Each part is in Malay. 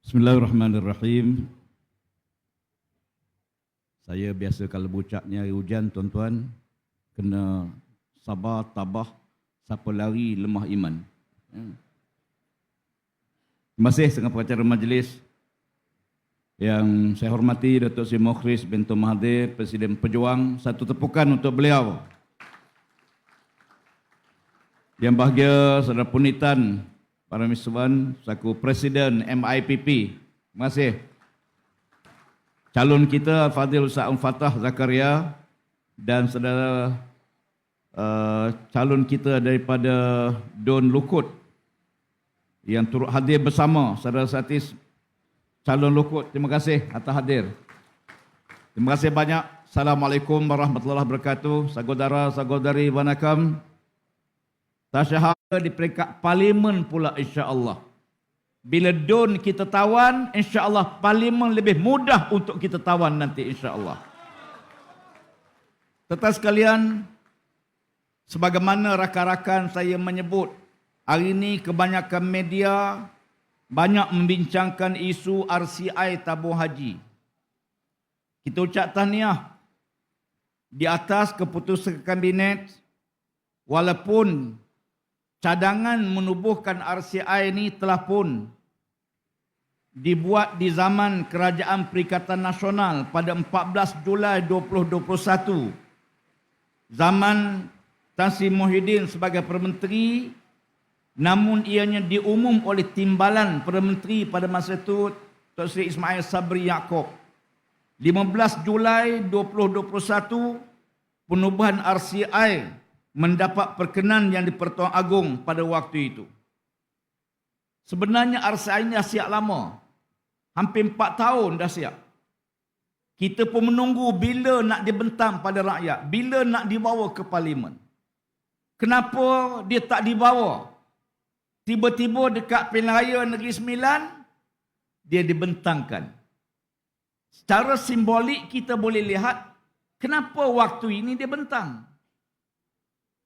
Bismillahirrahmanirrahim. Saya biasa kalau bucaknya hari hujan, tuan-tuan, kena sabar, tabah, siapa lari lemah iman. Terima kasih dengan pengacara majlis yang saya hormati Datuk Seri Mukhris Bintang Mahathir, Presiden Pejuang. Satu tepukan untuk beliau. Yang bahagia Saudara Punitan Para Miswan, selaku Presiden MIPP. Terima kasih. Calon kita Fadil Ustaz Fatah Zakaria dan saudara calon kita daripada Don Lukut yang turut hadir bersama saudara Satis calon Lukut. Terima kasih atas hadir. Terima kasih banyak. Assalamualaikum warahmatullahi wabarakatuh. Saudara-saudari wanakam. Tasyahada di peringkat parlimen pula insya-Allah. Bila Don kita tawan, insya-Allah parlimen lebih mudah untuk kita tawan nanti insya-Allah. Tuan-tuan sekalian, sebagaimana rakan-rakan saya menyebut, hari ini kebanyakan media banyak membincangkan isu RCI tabung haji. Kita ucap tahniah di atas keputusan kabinet, walaupun cadangan menubuhkan RCI ini telah pun dibuat di zaman Kerajaan Perikatan Nasional pada 14 Julai 2021. Zaman Tan Sri Muhyiddin sebagai Perdana Menteri, namun ianya diumum oleh Timbalan Perdana Menteri pada masa itu, Dr. Sri Ismail Sabri Yaakob. 15 Julai 2021, penubuhan RCI mendapat perkenan yang di-Pertuan Agong pada waktu itu. Sebenarnya RCI ini dah siap lama. Hampir 4 tahun dah siap. Kita pun menunggu bila nak dibentang pada rakyat, bila nak dibawa ke parlimen. Kenapa dia tak dibawa? Tiba-tiba dekat pilihan raya Negeri Sembilan, dia dibentangkan. Secara simbolik kita boleh lihat kenapa waktu ini dia bentang.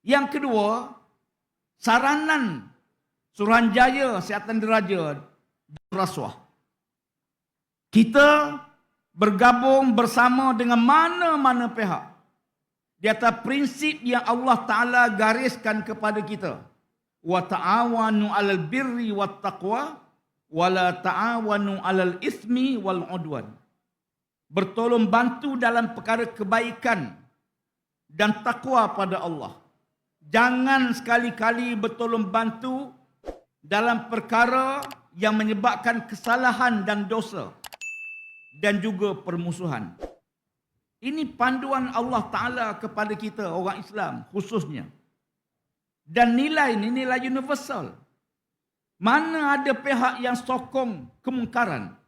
Yang kedua, saranan Suruhanjaya Siasatan Diraja dan rasuah. Kita bergabung bersama dengan mana-mana pihak di atas prinsip yang Allah Ta'ala gariskan kepada kita. Wa ta'awanu 'alal birri wat taqwa wa la ta'awanu 'alal ismi wal 'udwan. Bertolong bantu dalam perkara kebaikan dan takwa pada Allah. Jangan sekali-kali bertolong bantu dalam perkara yang menyebabkan kesalahan dan dosa dan juga permusuhan. Ini panduan Allah Ta'ala kepada kita orang Islam khususnya. Dan nilai ini nilai universal. Mana ada pihak yang sokong kemungkaran,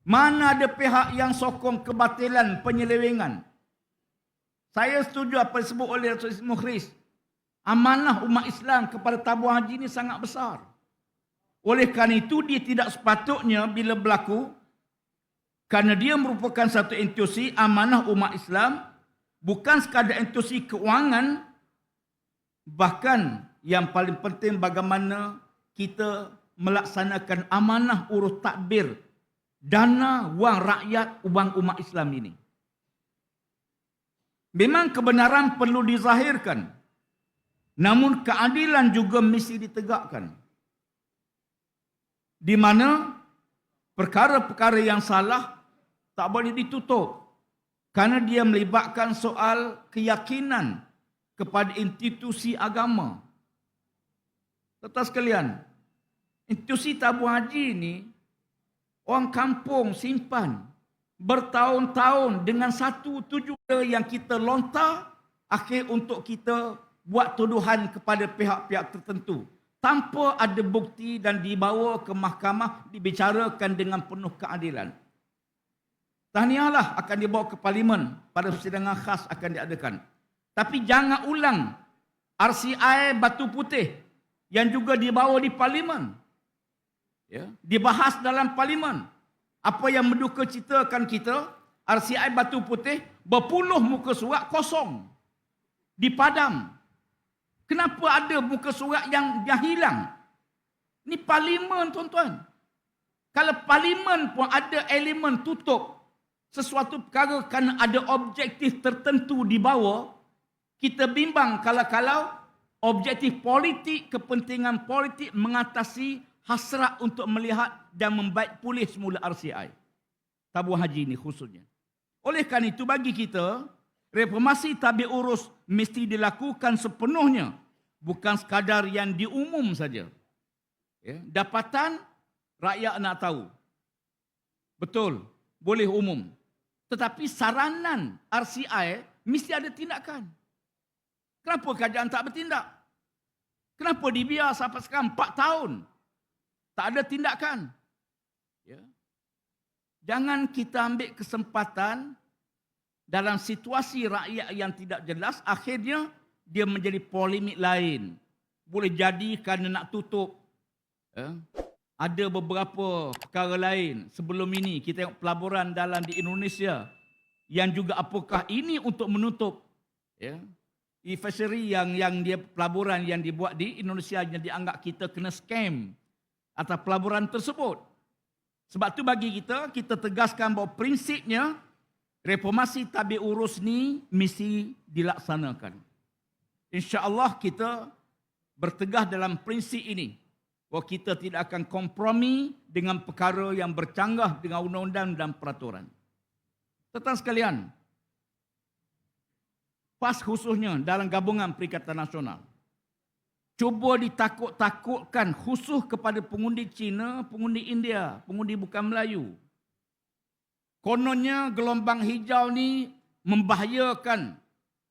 mana ada pihak yang sokong kebatilan, penyelewengan. Saya setuju apa disebut oleh Datuk Seri Mukhris. Amanah umat Islam kepada tabung haji ini sangat besar. Oleh kerana itu, dia tidak sepatutnya bila berlaku, kerana dia merupakan satu institusi amanah umat Islam, bukan sekadar institusi keuangan, bahkan yang paling penting bagaimana kita melaksanakan amanah urus tadbir dana wang rakyat, wang umat Islam ini. Memang kebenaran perlu dizahirkan, namun keadilan juga mesti ditegakkan. Di mana perkara-perkara yang salah tak boleh ditutup kerana dia melibatkan soal keyakinan kepada institusi agama. Tuan-tuan sekalian, institusi tabung haji ini orang kampung simpan bertahun-tahun dengan satu tujuan yang kita lontar akhir untuk kita buat tuduhan kepada pihak-pihak tertentu tanpa ada bukti dan dibawa ke mahkamah dibicarakan dengan penuh keadilan. Tahniahlah akan dibawa ke parlimen, pada persidangan khas akan diadakan. Tapi jangan ulang RCI Batu Putih yang juga dibawa di parlimen. Ya, dibahas dalam parlimen. Apa yang menduka citakan kita, RCI Batu Putih berpuluh muka surat kosong. Dipadam. Kenapa ada muka surat yang hilang? Ini parlimen, tuan-tuan. Kalau parlimen pun ada elemen tutup sesuatu perkara kerana ada objektif tertentu di bawah, kita bimbang kalau objektif politik, kepentingan politik mengatasi hasrat untuk melihat dan membaik pulih semula RCI. Tabung haji ini khususnya. Oleh kerana itu bagi kita, reformasi tabik urus mesti dilakukan sepenuhnya. Bukan sekadar yang diumum saja. Ya, dapatan rakyat nak tahu. Betul, boleh umum. Tetapi saranan RCI mesti ada tindakan. Kenapa kerajaan tak bertindak? Kenapa dibiar sampai sekarang 4 tahun? Tak ada tindakan. Ya. Jangan kita ambil kesempatan dalam situasi rakyat yang tidak jelas, akhirnya dia menjadi polemik lain. Boleh jadi kerana nak tutup. Ya. Ada beberapa perkara lain. Sebelum ini kita tengok pelaburan dalam di Indonesia. Yang juga apakah ini untuk menutup. Ya. Fishery yang dia pelaburan yang dibuat di Indonesia yang dianggap kita kena scam atas pelaburan tersebut. Sebab tu bagi kita tegaskan bahawa prinsipnya reformasi tabik urus ni mesti dilaksanakan. InsyaAllah kita bertegah dalam prinsip ini. Bahawa kita tidak akan kompromi dengan perkara yang bercanggah dengan undang-undang dan peraturan. Tuan-tuan sekalian, PAS khususnya dalam gabungan Perikatan Nasional, cuba ditakut-takutkan khusus kepada pengundi Cina, pengundi India, pengundi bukan Melayu. Kononnya gelombang hijau ni membahayakan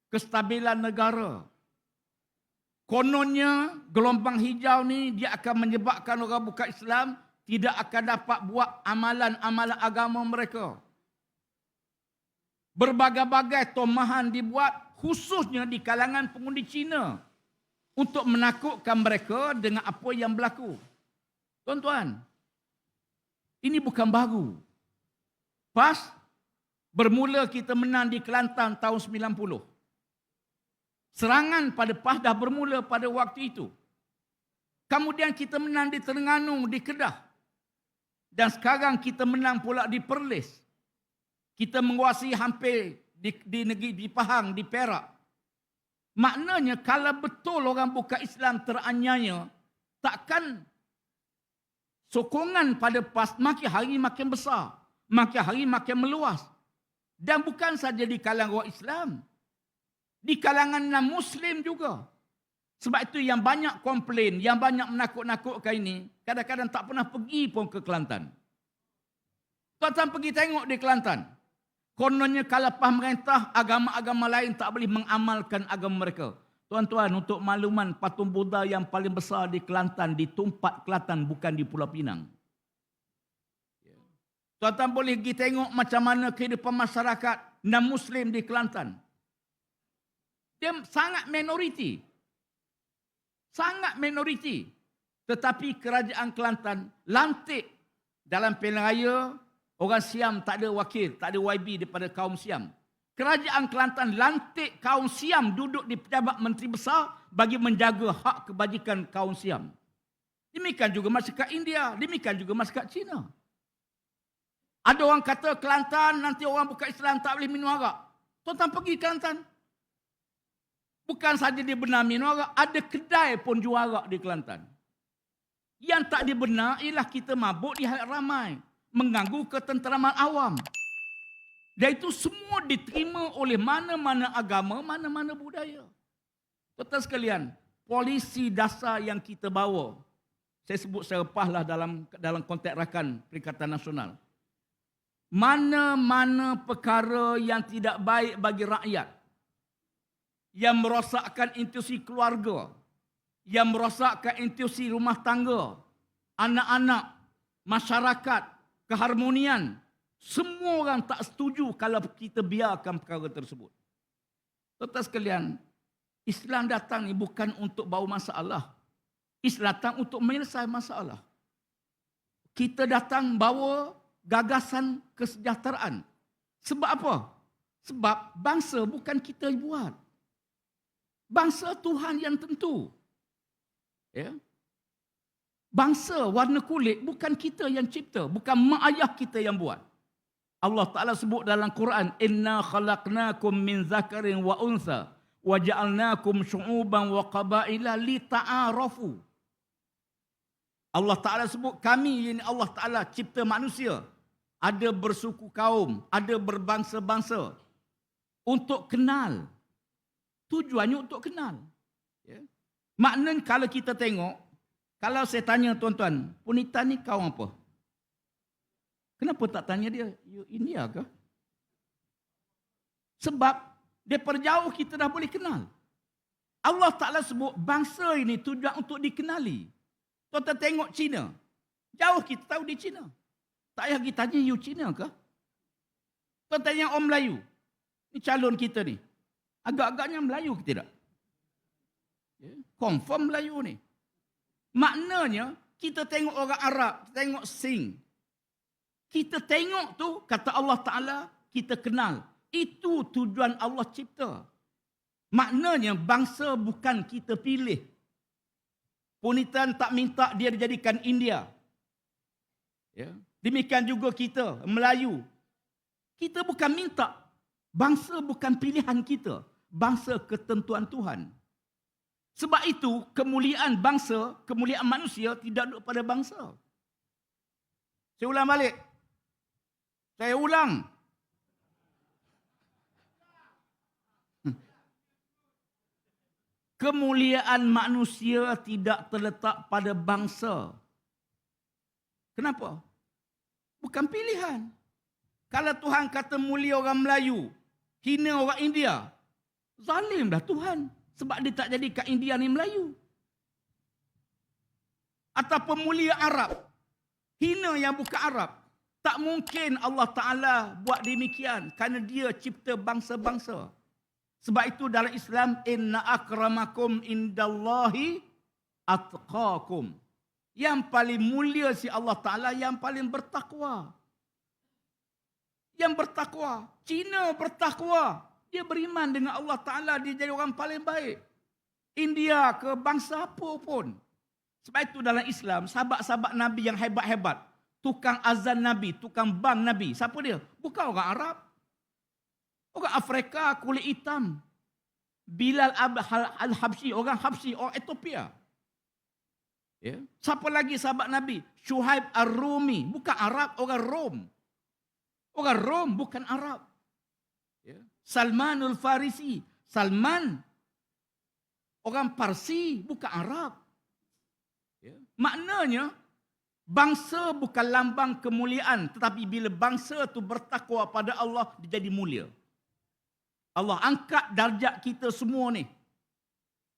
kestabilan negara. Kononnya gelombang hijau ni dia akan menyebabkan orang bukan Islam tidak akan dapat buat amalan-amalan agama mereka. Berbagai-bagai tomahan dibuat khususnya di kalangan pengundi Cina untuk menakutkan mereka dengan apa yang berlaku. Tuan-tuan, ini bukan baru. PAS bermula kita menang di Kelantan tahun 90. Serangan pada PAS dah bermula pada waktu itu. Kemudian kita menang di Terengganu, di Kedah. Dan sekarang kita menang pula di Perlis. Kita menguasai hampir di negeri di Pahang, di Perak. Maknanya kalau betul orang bukan Islam teraniaya, takkan sokongan pada PAS makin hari makin besar, makin hari makin meluas. Dan bukan saja di kalangan orang Islam, di kalangan non-Muslim juga. Sebab itu yang banyak komplain, yang banyak menakut-nakutkan ini, kadang-kadang tak pernah pergi pun ke Kelantan. Tuan-tuan pergi tengok di Kelantan. Kononnya kalau pemerintah, agama-agama lain tak boleh mengamalkan agama mereka. Tuan-tuan, untuk makluman, patung Buddha yang paling besar di Kelantan, di Tumpat Kelantan, bukan di Pulau Pinang. Tuan-tuan boleh pergi tengok macam mana kehidupan masyarakat non-Muslim di Kelantan. Dia sangat minoriti. Sangat minoriti. Tetapi kerajaan Kelantan lantik dalam pilihan raya, orang Siam tak ada wakil, tak ada YB daripada kaum Siam. Kerajaan Kelantan lantik kaum Siam duduk di pejabat menteri besar bagi menjaga hak kebajikan kaum Siam. Demikian juga masyarakat India, demikian juga masyarakat Cina. Ada orang kata Kelantan nanti orang bukan Islam tak boleh minum arak. Tuan-tuan pergi Kelantan. Bukan saja dia benar minum arak, ada kedai pun jual arak di Kelantan. Yang tak dibenar ialah kita mabuk di halayak ramai, mengganggu ketenteraman awam. Dan itu semua diterima oleh mana-mana agama, mana-mana budaya. Tuan-tuan sekalian, polisi dasar yang kita bawa, saya sebut secara pahlah dalam konteks rakan Perikatan Nasional. Mana-mana perkara yang tidak baik bagi rakyat, yang merosakkan institusi keluarga, yang merosakkan institusi rumah tangga, anak-anak, masyarakat, keharmonian, semua orang tak setuju kalau kita biarkan perkara tersebut. Tuan-tuan sekalian, Islam datang ni bukan untuk bawa masalah. Islam datang untuk menyelesaikan masalah. Kita datang bawa gagasan kesejahteraan. Sebab apa? Sebab bangsa bukan kita buat. Bangsa Tuhan yang tentu. Ya. Bangsa warna kulit bukan kita yang cipta, bukan mak ayah kita yang buat. Allah Ta'ala sebut dalam Quran, inna khalaqnakum min zakarin wa untha wa ja'alnakum syu'uban wa qabaila lita'arafu. Allah Ta'ala sebut kami, ini Allah Ta'ala cipta manusia. Ada bersuku kaum, ada berbangsa-bangsa. Untuk kenal. Tujuannya untuk kenal. Ya. Maknanya kalau kita tengok, kalau saya tanya tuan-tuan, Punita ni kaum apa? Kenapa tak tanya dia, you India ke? Sebab, daripada jauh kita dah boleh kenal. Allah Ta'ala sebut bangsa ini tujuan untuk dikenali. Tuan-tuan tengok Cina. Jauh kita tahu di Cina. Tak payah kita tanya, you Cina ke? Tuan tanya orang Melayu. Ni calon kita ni. Agak-agaknya Melayu ke tidak? Confirm Melayu ni. Maknanya, kita tengok orang Arab, tengok Sing. Kita tengok tu, kata Allah Ta'ala, kita kenal. Itu tujuan Allah cipta. Maknanya, bangsa bukan kita pilih. Punitan tak minta dia dijadikan India. Ya. Demikian juga kita, Melayu. Kita bukan minta. Bangsa bukan pilihan kita. Bangsa ketentuan Tuhan. Sebab itu, kemuliaan bangsa, kemuliaan manusia tidak duduk pada bangsa. Saya ulang balik. Saya ulang. Kemuliaan manusia tidak terletak pada bangsa. Kenapa? Bukan pilihan. Kalau Tuhan kata mulia orang Melayu, hina orang India, zalim dah Tuhan. Sebab dia tak jadikan India ni Melayu. Ataupun mulia Arab, hina yang bukan Arab. Tak mungkin Allah Ta'ala buat demikian kerana dia cipta bangsa-bangsa. Sebab itu dalam Islam, inna akramakum indallahi atqakum. Yang paling mulia si Allah Ta'ala yang paling bertakwa. Yang bertakwa. Cina bertakwa. Dia beriman dengan Allah Ta'ala, dia jadi orang paling baik. India ke bangsa apa pun. Sebab itu dalam Islam, sahabat-sahabat Nabi yang hebat-hebat, tukang azan Nabi, tukang bang Nabi, siapa dia? Bukan orang Arab. Orang Afrika, kulit hitam. Bilal al-Habsyi, orang Habsyi, orang Ethiopia. Ya. Siapa lagi sahabat Nabi? Syuhaib ar-Rumi, bukan Arab, orang Rom. Orang Rom, bukan Arab. Ya. Salmanul Farisi, Salman, orang Parsi, bukan Arab. Ya. Maknanya, bangsa bukan lambang kemuliaan, tetapi bila bangsa itu bertakwa pada Allah, dia jadi mulia. Allah angkat darjat kita semua ni.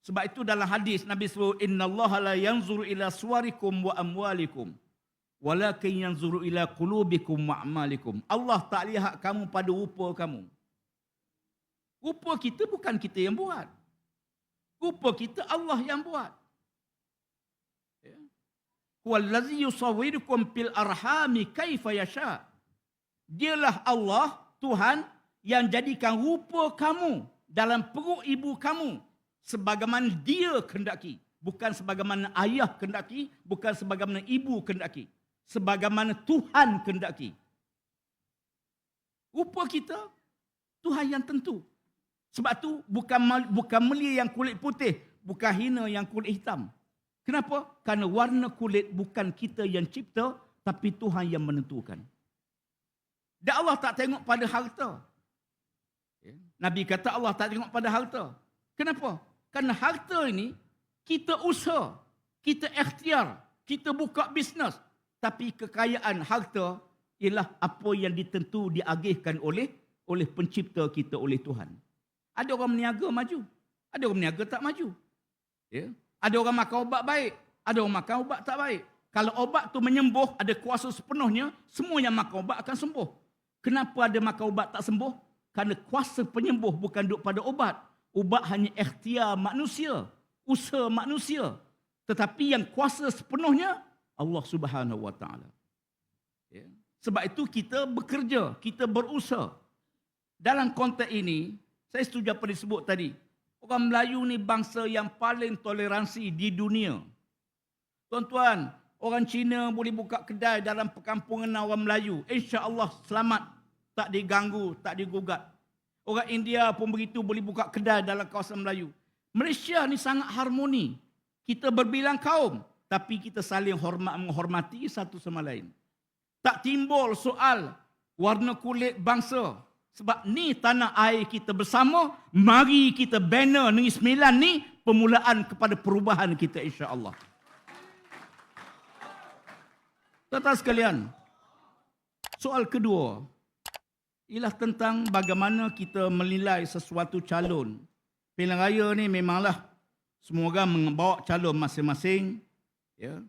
Sebab itu dalam hadis Nabi sebut, innallaha la yanzuru ila suwarikum wa amwalikum, walakin yanzuru ila qulubikum wa a'malikum. Allah tak lihat kamu pada rupa kamu. Rupa kita bukan kita yang buat. Rupa kita Allah yang buat. Huwallazi yusawwirukum fil arhami kaifa yasha. Dialah Allah, Tuhan, yang jadikan rupa kamu dalam perut ibu kamu sebagaimana dia kehendaki. Bukan sebagaimana ayah kehendaki, bukan sebagaimana ibu kehendaki. Sebagaimana Tuhan kehendaki. Rupa kita, Tuhan yang tentu. Sebab tu bukan mulia yang kulit putih, bukan hina yang kulit hitam. Kenapa? Kerana warna kulit bukan kita yang cipta, tapi Tuhan yang menentukan. Dan Allah tak tengok pada harta. Nabi kata Allah tak tengok pada harta. Kenapa? Kerana harta ini kita usaha, kita ikhtiar, kita buka bisnes. Tapi kekayaan harta ialah apa yang ditentu diagihkan oleh pencipta kita, oleh Tuhan. Ada orang meniaga maju, ada orang meniaga tak maju. Ya? Ada orang makan ubat baik, ada orang makan ubat tak baik. Kalau ubat tu menyembuh, ada kuasa sepenuhnya, semua yang makan ubat akan sembuh. Kenapa ada makan ubat tak sembuh? Kerana kuasa penyembuh bukan duduk pada ubat. Ubat hanya ikhtiar manusia, usaha manusia. Tetapi yang kuasa sepenuhnya, Allah Subhanahu Wa Taala. Ya. Sebab itu kita bekerja, kita berusaha. Dalam konteks ini, saya setuju apa disebut tadi. Orang Melayu ni bangsa yang paling toleransi di dunia. Tuan-tuan, orang Cina boleh buka kedai dalam perkampungan orang Melayu. InsyaAllah selamat, tak diganggu, tak digugat. Orang India pun begitu, boleh buka kedai dalam kawasan Melayu. Malaysia ni sangat harmoni. Kita berbilang kaum, tapi kita saling menghormati satu sama lain. Tak timbul soal warna kulit bangsa. Sebab ni tanah air kita bersama. Mari kita banner Negeri Sembilan ni permulaan kepada perubahan kita, insya-Allah. Tuan-tuan sekalian, soal kedua ialah tentang bagaimana kita menilai sesuatu calon. Pilihan raya ni memanglah semua orang membawa calon masing-masing, ya.